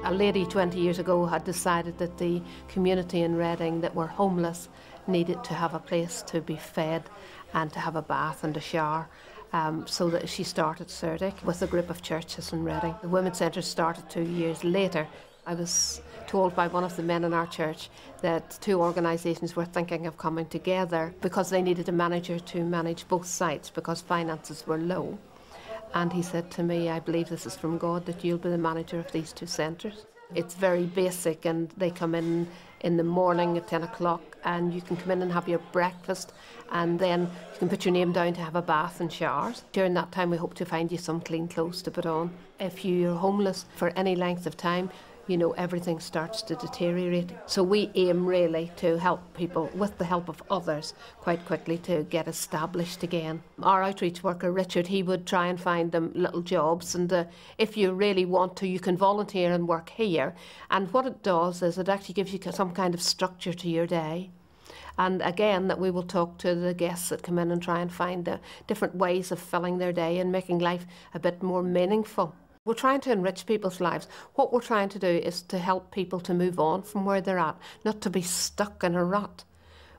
A lady 20 years ago had decided that the community in Reading that were homeless needed to have a place to be fed and to have a bath and a shower. So that she started Cirdic with a group of churches in Reading. The Women's Centre started 2 years later. I was told by one of the men in our church that two organisations were thinking of coming together because they needed a manager to manage both sites because finances were low. And he said to me, I believe this is from God, that you'll be the manager of these two centres. It's very basic, and they come in the morning at 10 o'clock, and you can come in and have your breakfast, and then you can put your name down to have a bath and showers. During that time we hope to find you some clean clothes to put on. If you're homeless for any length of time, you know, everything starts to deteriorate. So we aim really to help people, with the help of others, quite quickly to get established again. Our outreach worker, Richard, he would try and find them little jobs, and if you really want to, you can volunteer and work here. And what it does is it actually gives you some kind of structure to your day. And again, that we will talk to the guests that come in and try and find the different ways of filling their day and making life a bit more meaningful. We're trying to enrich people's lives. What we're trying to do is to help people to move on from where they're at, not to be stuck in a rut.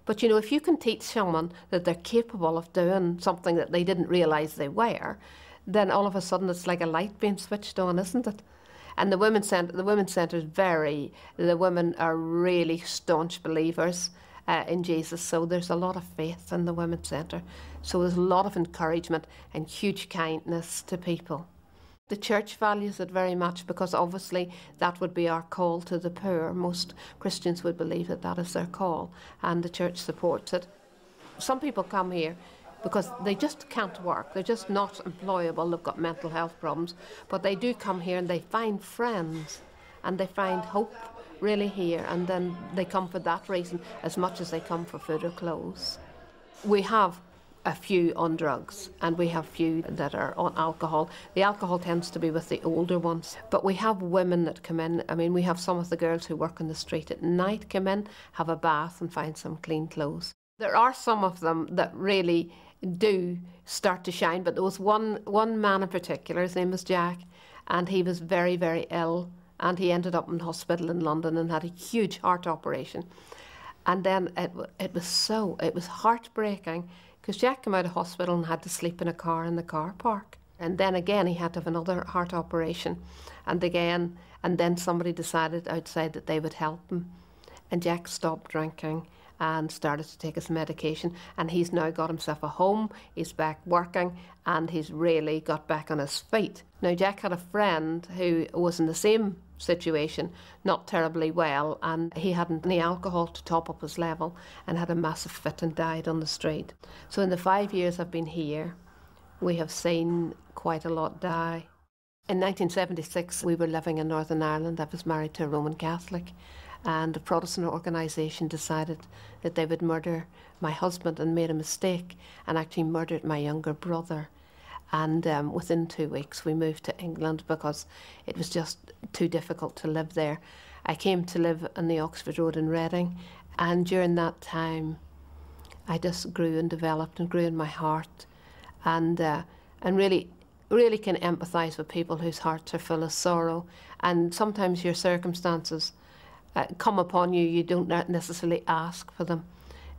But you know, if you can teach someone that they're capable of doing something that they didn't realise they were, then all of a sudden it's like a light being switched on, isn't it? And the Women's Centre is the women are really staunch believers in Jesus, so there's a lot of faith in the Women's Centre. So there's a lot of encouragement and huge kindness to people. The church values it very much because obviously that would be our call to the poor. Most Christians would believe that that is their call, and the church supports it. Some people come here because they just can't work. They're just not employable. They've got mental health problems, but they do come here and they find friends and they find hope really here, and then they come for that reason as much as they come for food or clothes. We have a few on drugs, and we have few that are on alcohol. The alcohol tends to be with the older ones, but we have women that come in. I mean, we have some of the girls who work on the street at night come in, have a bath and find some clean clothes. There are some of them that really do start to shine, but there was one man in particular, his name was Jack, and he was very, very ill, and he ended up in hospital in London and had a huge heart operation. And then it was heartbreaking, because Jack came out of hospital and had to sleep in a car in the car park. And then again he had to have another heart operation. And then somebody decided outside that they would help him. And Jack stopped drinking and started to take his medication. And he's now got himself a home, he's back working, and he's really got back on his feet. Now Jack had a friend who was in the same situation, not terribly well, and he hadn't any alcohol to top up his level and had a massive fit and died on the street. So in the 5 years I've been here, we have seen quite a lot die. In 1976 we were living in Northern Ireland. I was married to a Roman Catholic, and a Protestant organisation decided that they would murder my husband and made a mistake and actually murdered my younger brother. And within 2 weeks we moved to England because it was just too difficult to live there. I came to live on the Oxford Road in Reading, and during that time I just grew and developed and grew in my heart, and really can empathise with people whose hearts are full of sorrow. And sometimes your circumstances come upon you, you don't necessarily ask for them.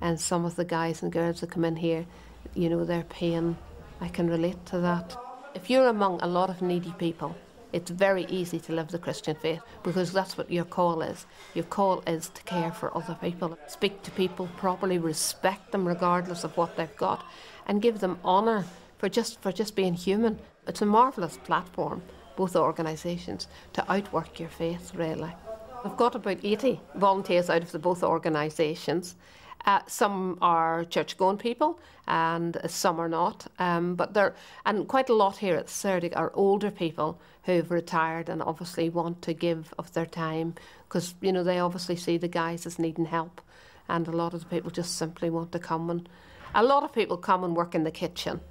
And some of the guys and girls that come in here, you know, their pain, I can relate to that. If you're among a lot of needy people, it's very easy to live the Christian faith, because that's what your call is. Your call is to care for other people. Speak to people properly, respect them regardless of what they've got, and give them honour for just being human. It's a marvellous platform, both organisations, to outwork your faith, really. I've got about 80 volunteers out of the both organisations. Some are church-going people and some are not, and quite a lot here at Cirdic are older people who've retired and obviously want to give of their time, because you know they obviously see the guys as needing help, and a lot of the people just simply want to come. And a lot of people come and work in the kitchen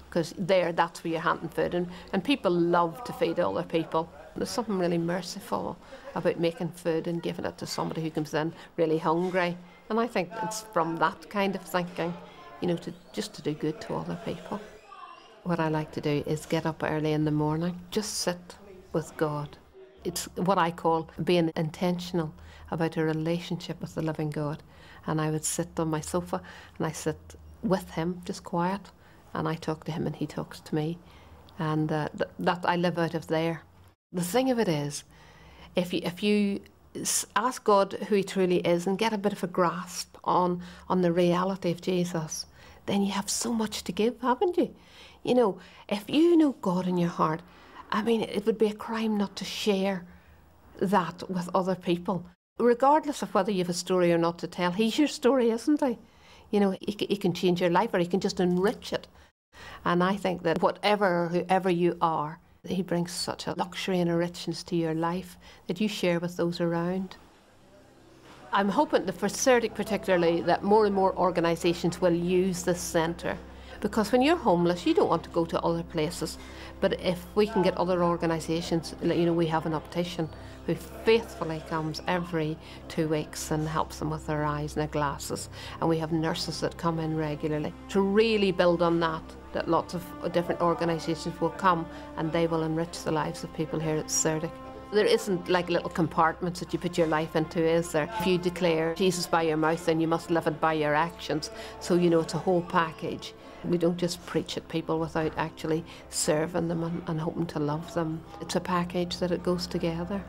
because that's where you're handing food, and people love to feed other people. There's something really merciful about making food and giving it to somebody who comes in really hungry. And I think it's from that kind of thinking, you know, just to do good to other people. What I like to do is get up early in the morning, just sit with God It's what I call being intentional about a relationship with the living God. And I would sit on my sofa and I sit with him, just quiet, and I talk to him and he talks to me. And that I live out of there. The thing of it is, if you ask God who he truly is and get a bit of a grasp on the reality of Jesus, then you have so much to give, haven't you? You know, if you know God in your heart, I mean, it would be a crime not to share that with other people. Regardless of whether you have a story or not to tell, he's your story, isn't he? You know, he can change your life or he can just enrich it. And I think that whoever you are, he brings such a luxury and a richness to your life that you share with those around. I'm hoping that for Cirdic particularly, that more and more organisations will use this centre. Because when you're homeless, you don't want to go to other places. But if we can get other organisations, you know, we have an optician who faithfully comes every 2 weeks and helps them with their eyes and their glasses. And we have nurses that come in regularly. To really build on that lots of different organisations will come and they will enrich the lives of people here at Cirdic. There isn't like little compartments that you put your life into, is there? If you declare Jesus by your mouth, then you must live it by your actions. So, you know, it's a whole package. We don't just preach at people without actually serving them and hoping to love them. It's a package that it goes together.